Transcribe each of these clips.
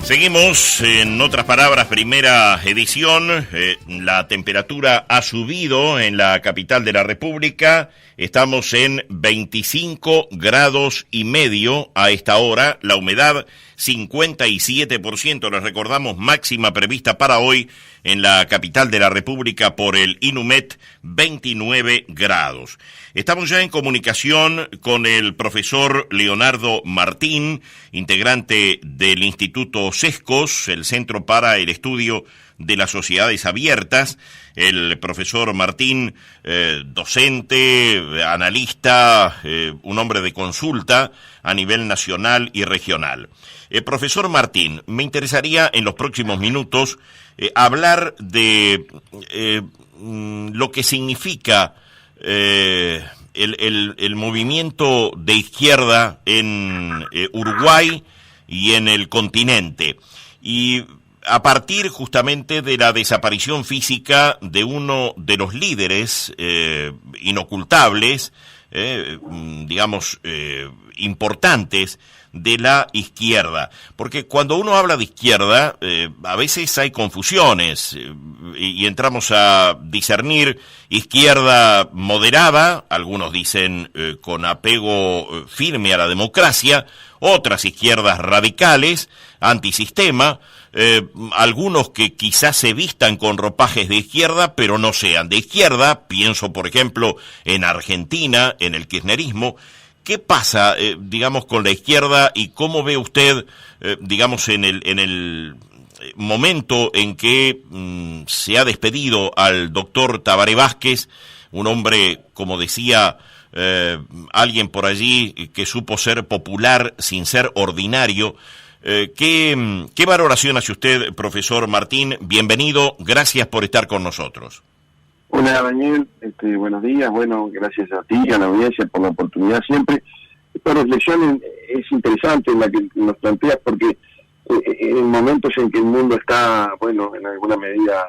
Seguimos, en otras palabras, primera edición. La temperatura ha subido en la capital de la República. Estamos en 25 grados y medio a esta hora. La humedad 57%. Les recordamos, máxima prevista para hoy en la capital de la República por el INUMET, 29 grados. Estamos ya en comunicación con el profesor Leonardo Martín, integrante del Instituto CESCOS, el Centro para el Estudio de las Sociedades Abiertas. El profesor Martín, docente, analista, un hombre de consulta a nivel nacional y regional. Profesor Martín, me interesaría en los próximos minutos hablar de lo que significa el movimiento de izquierda en Uruguay y en el continente, y a partir justamente de la desaparición física de uno de los líderes inocultables, importantes de la izquierda. Porque cuando uno habla de izquierda, a veces hay confusiones y entramos a discernir izquierda moderada, algunos dicen con apego firme a la democracia, otras izquierdas radicales, antisistema, algunos que quizás se vistan con ropajes de izquierda, pero no sean de izquierda. Pienso, por ejemplo, en Argentina, en el kirchnerismo. ¿Qué pasa, con la izquierda, y cómo ve usted, en el momento en que se ha despedido al doctor Tabaré Vázquez, un hombre, como decía alguien por allí, que supo ser popular sin ser ordinario? ¿Qué valoración hace usted, profesor Martín? Bienvenido, gracias por estar con nosotros. Hola, Daniel, buenos días. Bueno, gracias a ti y a la audiencia por la oportunidad siempre. Esta reflexión es interesante en la que nos planteas, porque en momentos en que el mundo está, en alguna medida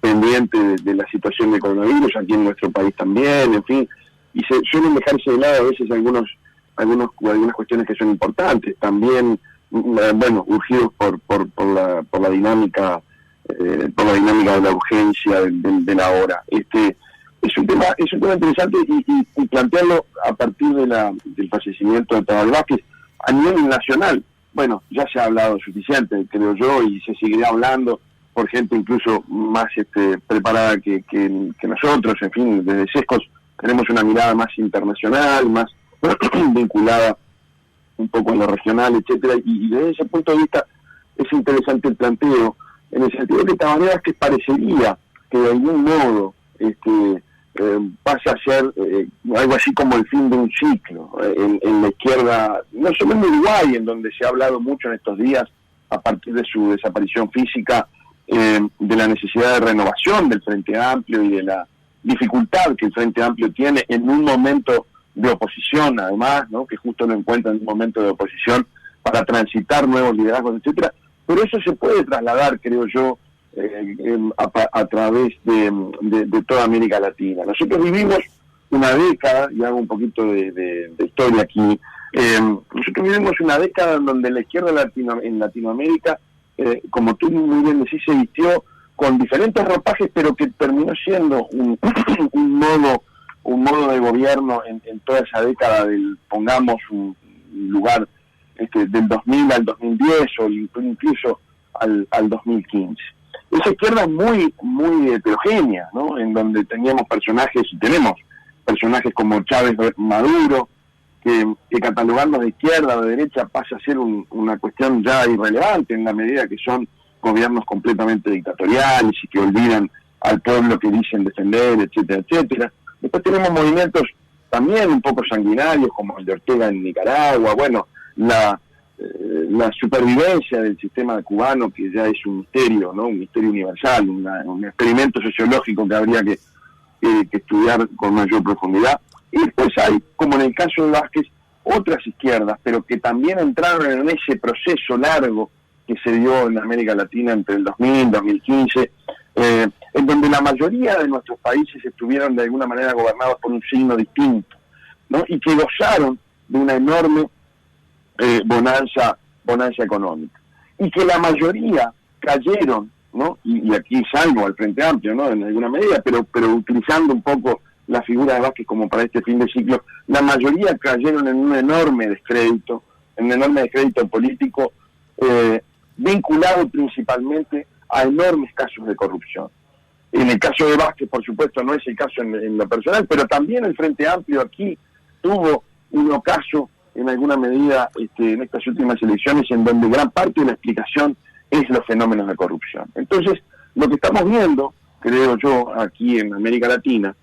pendiente de la situación de coronavirus, aquí en nuestro país también, en fin, y se suelen dejarse de lado a veces algunas cuestiones que son importantes, también, urgidos por la dinámica de la urgencia de la hora. Es un tema interesante y plantearlo a partir del fallecimiento de Tabaré Vázquez a nivel nacional. Bueno, ya se ha hablado suficiente, creo yo, y se seguirá hablando por gente incluso más preparada que nosotros. En fin, desde CESCOS tenemos una mirada más internacional, más vinculada un poco a lo regional, etcétera, y desde ese punto de vista es interesante el planteo, en el sentido que Tabaré Vázquez parecería que de algún modo pasa a ser algo así como el fin de un ciclo en la izquierda, no solo en Uruguay, en donde se ha hablado mucho en estos días, a partir de su desaparición física, de la necesidad de renovación del Frente Amplio y de la dificultad que el Frente Amplio tiene en un momento de oposición, además, ¿no?, que justo lo encuentra en un momento de oposición para transitar nuevos liderazgos, etcétera. Pero eso se puede trasladar, creo yo, a través de toda América Latina. Nosotros vivimos una década, y hago un poquito de historia aquí, nosotros vivimos una década en donde la izquierda en Latinoamérica, como tú muy bien decís, se vistió con diferentes ropajes, pero que terminó siendo un modo de gobierno en toda esa década pongamos un lugar del 2000 al 2010 o incluso al 2015. Esa izquierda es muy heterogénea, ¿no?, en donde tenemos y tenemos personajes como Chávez, Maduro, que catalogarlos de izquierda o de derecha pasa a ser una cuestión ya irrelevante, en la medida que son gobiernos completamente dictatoriales y que olvidan al pueblo que dicen defender, etcétera, etcétera. Después tenemos movimientos también un poco sanguinarios, como el de Ortega en Nicaragua, la supervivencia del sistema cubano, que ya es un misterio, ¿no?, un misterio universal, un experimento sociológico que habría que estudiar con mayor profundidad. Y después hay, como en el caso de Vázquez, otras izquierdas, pero que también entraron en ese proceso largo que se dio en América Latina entre el 2000 y 2015, en donde la mayoría de nuestros países estuvieron de alguna manera gobernados por un signo distinto, ¿no?, y que gozaron de una enorme bonanza económica. y que la mayoría cayeron, ¿no? Y aquí salvo al Frente Amplio, ¿no? En alguna medida, pero utilizando un poco la figura de Vázquez como para este fin de ciclo, la mayoría cayeron en un enorme descrédito político, vinculado principalmente a enormes casos de corrupción. En el caso de Vázquez, por supuesto, no es el caso en lo personal, pero también el Frente Amplio aquí tuvo un ocaso, en alguna medida, en estas últimas elecciones, en donde gran parte de la explicación es los fenómenos de corrupción. Entonces, lo que estamos viendo, creo yo, aquí en América Latina,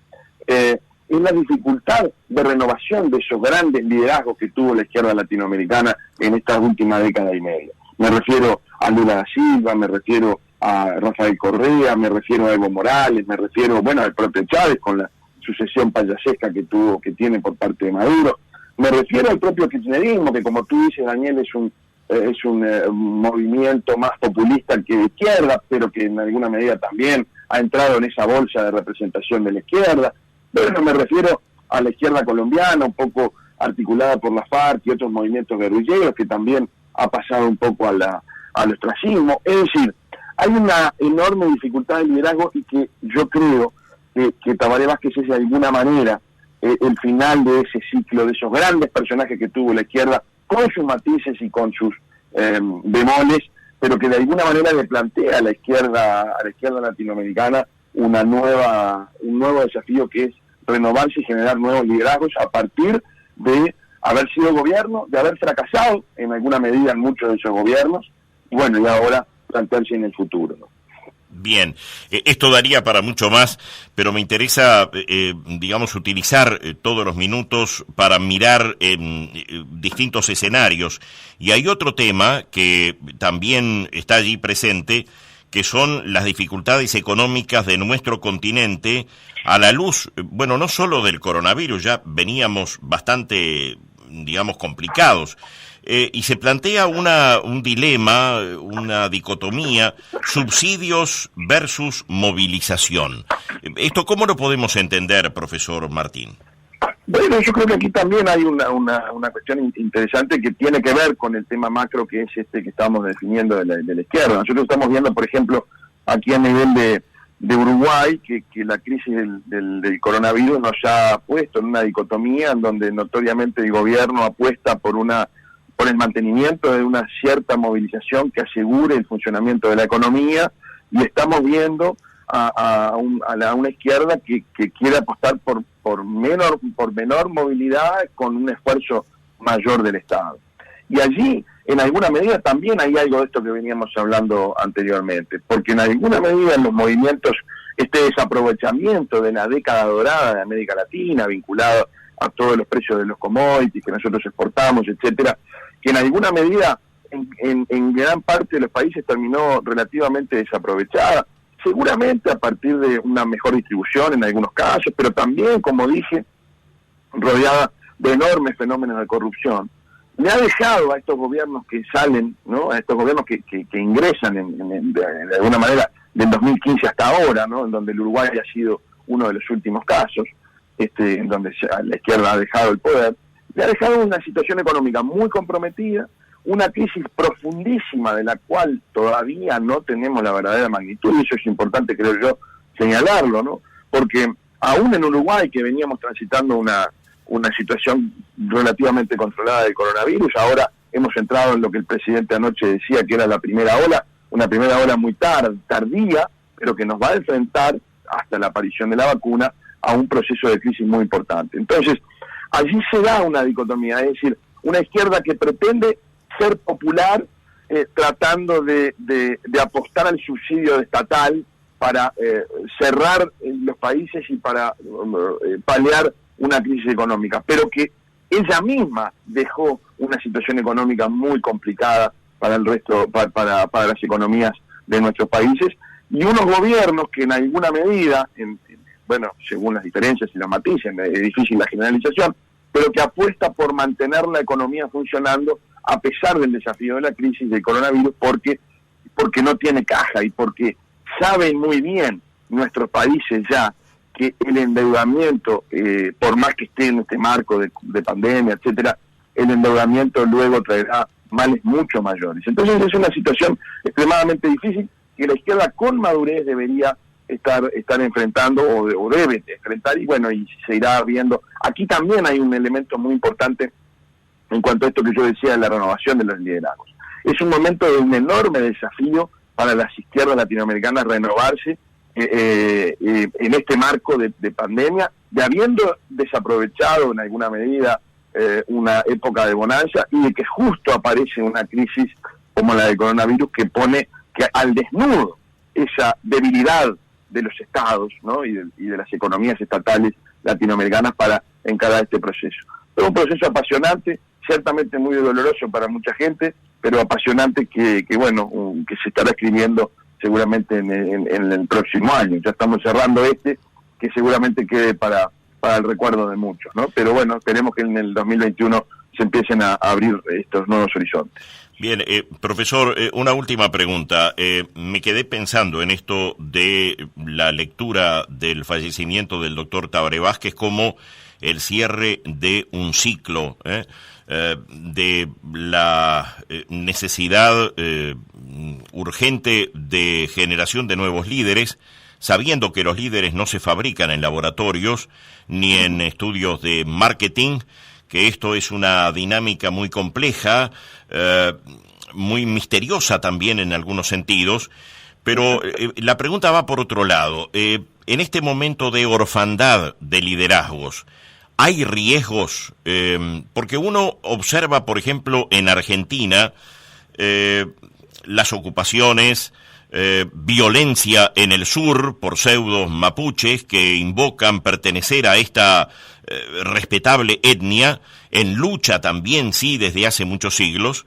es la dificultad de renovación de esos grandes liderazgos que tuvo la izquierda latinoamericana en esta última década y media. Me refiero a Lula da Silva, me refiero a Rafael Correa, me refiero a Evo Morales, me refiero, al propio Chávez con la sucesión payasesca que tiene por parte de Maduro, me refiero al propio kirchnerismo, que como tú dices, Daniel, es un movimiento más populista que de izquierda, pero que en alguna medida también ha entrado en esa bolsa de representación de la izquierda. Bueno, me refiero a la izquierda colombiana, un poco articulada por la FARC y otros movimientos guerrilleros, que también ha pasado un poco al ostracismo. Es decir, hay una enorme dificultad de liderazgo y que yo creo que Tabaré Vázquez es de alguna manera el final de ese ciclo, de esos grandes personajes que tuvo la izquierda, con sus matices y con sus bemoles, pero que de alguna manera le plantea a la izquierda latinoamericana un nuevo desafío, que es renovarse y generar nuevos liderazgos a partir de haber sido gobierno, de haber fracasado en alguna medida en muchos de esos gobiernos, y ahora plantearse en el futuro, ¿no? Bien, esto daría para mucho más, pero me interesa, utilizar todos los minutos para mirar distintos escenarios. Y hay otro tema que también está allí presente, que son las dificultades económicas de nuestro continente a la luz, no solo del coronavirus, ya veníamos bastante, complicados. Y se plantea un dilema, una dicotomía, subsidios versus movilización. ¿Esto cómo lo podemos entender, profesor Martín? Bueno, yo creo que aquí también hay una cuestión interesante que tiene que ver con el tema macro, que es que estamos definiendo de la izquierda. Nosotros estamos viendo, por ejemplo, aquí a nivel de Uruguay, que la crisis del coronavirus nos ha puesto en una dicotomía en donde notoriamente el gobierno apuesta por el mantenimiento de una cierta movilización que asegure el funcionamiento de la economía, y estamos viendo a una izquierda que quiere apostar por menor movilidad con un esfuerzo mayor del Estado. Y allí, en alguna medida, también hay algo de esto que veníamos hablando anteriormente, porque en alguna medida en los movimientos, este desaprovechamiento de la década dorada de América Latina, vinculado a todos los precios de los commodities que nosotros exportamos, etcétera, que en alguna medida en gran parte de los países terminó relativamente desaprovechada, seguramente a partir de una mejor distribución en algunos casos, pero también, como dije, rodeada de enormes fenómenos de corrupción. Le ha dejado a estos gobiernos que salen, ¿no?, a estos gobiernos que ingresan de alguna manera del 2015 hasta ahora, ¿no?, en donde el Uruguay ha sido uno de los últimos casos, en donde la izquierda ha dejado el poder, le ha dejado una situación económica muy comprometida, una crisis profundísima de la cual todavía no tenemos la verdadera magnitud, y eso es importante, creo yo, señalarlo, ¿no? Porque aún en Uruguay, que veníamos transitando una situación relativamente controlada del coronavirus, ahora hemos entrado en lo que el presidente anoche decía que era la primera ola, una primera ola muy tardía, pero que nos va a enfrentar, hasta la aparición de la vacuna, a un proceso de crisis muy importante. Entonces, allí se da una dicotomía, es decir, una izquierda que pretende ser popular, tratando de apostar al subsidio estatal para cerrar los países y para paliar una crisis económica, pero que ella misma dejó una situación económica muy complicada para el resto, para las economías de nuestros países, y unos gobiernos que en alguna medida, según las diferencias y las matices, es difícil la generalización, pero que apuesta por mantener la economía funcionando a pesar del desafío de la crisis del coronavirus, porque no tiene caja y porque saben muy bien nuestros países ya que el endeudamiento, por más que esté en este marco de pandemia, etcétera, el endeudamiento luego traerá males mucho mayores. Entonces es una situación extremadamente difícil que la izquierda con madurez debería estar enfrentando o debe enfrentar, y bueno, y se irá viendo. Aquí también hay un elemento muy importante en cuanto a esto que yo decía de la renovación de los liderazgos. Es un momento de un enorme desafío para las izquierdas latinoamericanas renovarse en este marco de pandemia, de habiendo desaprovechado en alguna medida una época de bonanza, y de que justo aparece una crisis como la del coronavirus que pone al desnudo esa debilidad de los estados, ¿no? y de las economías estatales latinoamericanas para encarar este proceso. Es un proceso apasionante, ciertamente muy doloroso para mucha gente, pero apasionante que se estará escribiendo seguramente en el próximo año. Ya estamos cerrando que seguramente quede para el recuerdo de muchos, ¿no? Pero bueno, esperemos que en el 2021 se empiecen a abrir estos nuevos horizontes. Bien, profesor, una última pregunta. Me quedé pensando en esto de la lectura del fallecimiento del doctor Tabaré Vázquez como el cierre de un ciclo, de la necesidad urgente de generación de nuevos líderes, sabiendo que los líderes no se fabrican en laboratorios ni en estudios de marketing, que esto es una dinámica muy compleja, muy misteriosa también en algunos sentidos, pero la pregunta va por otro lado. En este momento de orfandad de liderazgos, ¿hay riesgos? Porque uno observa, por ejemplo, en Argentina, las ocupaciones, violencia en el sur por pseudos mapuches que invocan pertenecer a esta respetable etnia, en lucha también, sí, desde hace muchos siglos,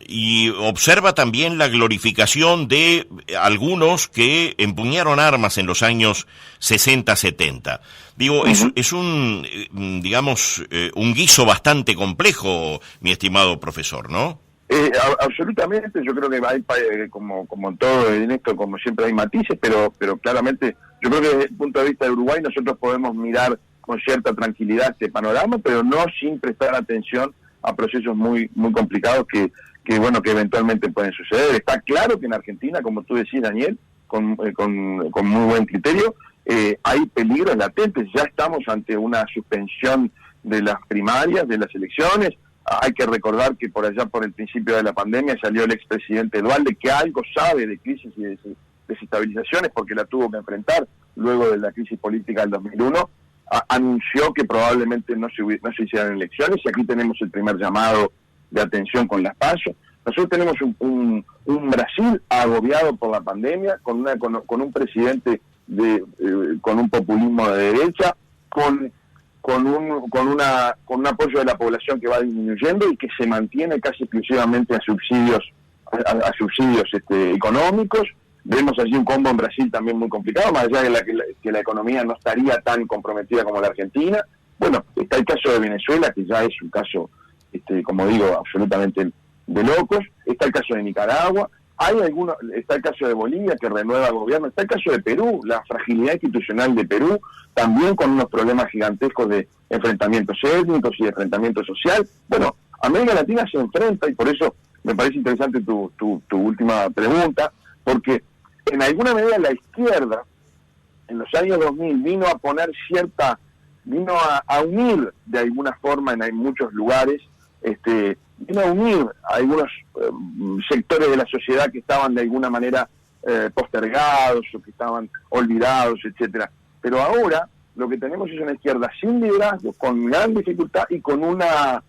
y observa también la glorificación de algunos que empuñaron armas en los años 60-70. Digo, es un, digamos, un guiso bastante complejo, mi estimado profesor, ¿no? Absolutamente, yo creo que hay, como todo en esto, como siempre hay matices, pero claramente, yo creo que desde el punto de vista de Uruguay nosotros podemos mirar con cierta tranquilidad este panorama, pero no sin prestar atención a procesos muy complicados que eventualmente pueden suceder. Está claro que en Argentina, como tú decís, Daniel, con muy buen criterio, hay peligros latentes. Ya estamos ante una suspensión de las primarias, de las elecciones. Hay que recordar que por allá, por el principio de la pandemia, salió el expresidente Dualde, que algo sabe de crisis y de desestabilizaciones, porque la tuvo que enfrentar luego de la crisis política del 2001, anunció que probablemente no se hicieran elecciones, y aquí tenemos el primer llamado de atención con las PASO. Nosotros tenemos un Brasil agobiado por la pandemia, con un presidente con un populismo de derecha, con un apoyo de la población que va disminuyendo y que se mantiene casi exclusivamente a subsidios económicos. Vemos allí un combo en Brasil también muy complicado, más allá de que la economía no estaría tan comprometida como la Argentina. Bueno, está el caso de Venezuela, que ya es un caso, como digo, absolutamente de locos. Está el caso de Nicaragua. Está el caso de Bolivia, que renueva gobierno. Está el caso de Perú, la fragilidad institucional de Perú, también con unos problemas gigantescos de enfrentamientos étnicos y de enfrentamiento social. Bueno, América Latina se enfrenta, y por eso me parece interesante tu última pregunta, porque en alguna medida la izquierda, en los años 2000, vino a poner vino a unir de alguna forma en muchos lugares, vino a unir a algunos sectores de la sociedad que estaban de alguna manera postergados o que estaban olvidados, etcétera. Pero ahora lo que tenemos es una izquierda sin liderazgo, con gran dificultad y con una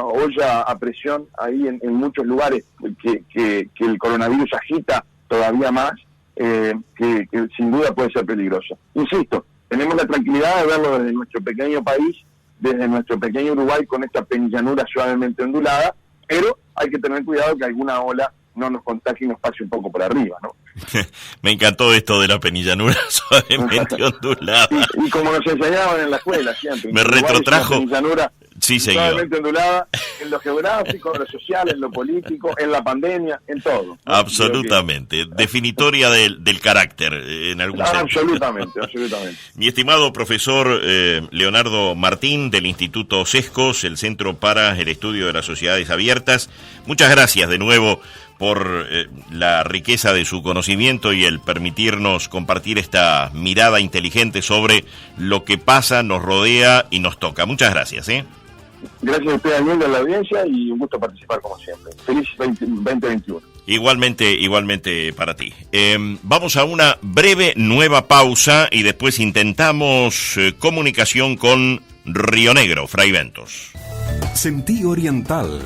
olla a presión ahí en muchos lugares que el coronavirus agita todavía más, que sin duda puede ser peligrosa. Insisto, tenemos la tranquilidad de verlo desde nuestro pequeño país, desde nuestro pequeño Uruguay, con esta penillanura suavemente ondulada, pero hay que tener cuidado que alguna ola no nos contagie y nos pase un poco por arriba, ¿no? Me encantó esto de la penillanura suavemente ondulada. Y como nos enseñaban en la escuela siempre. Me retrotrajo. Sí, señor. Totalmente ondulada, en lo geográfico, en lo social, en lo político, en la pandemia, en todo, ¿no? Absolutamente, definitoria del carácter, en algún sentido. Absolutamente. Mi estimado profesor Leonardo Martín, del Instituto Sescos, el Centro para el Estudio de las Sociedades Abiertas, muchas gracias de nuevo por la riqueza de su conocimiento y el permitirnos compartir esta mirada inteligente sobre lo que pasa, nos rodea y nos toca. Muchas gracias, Gracias a usted, Daniel, a la audiencia, y un gusto participar como siempre. Feliz 2021. Igualmente para ti. Vamos a una breve nueva pausa y después intentamos comunicación con Río Negro, Fray Ventos. Sentí Oriental.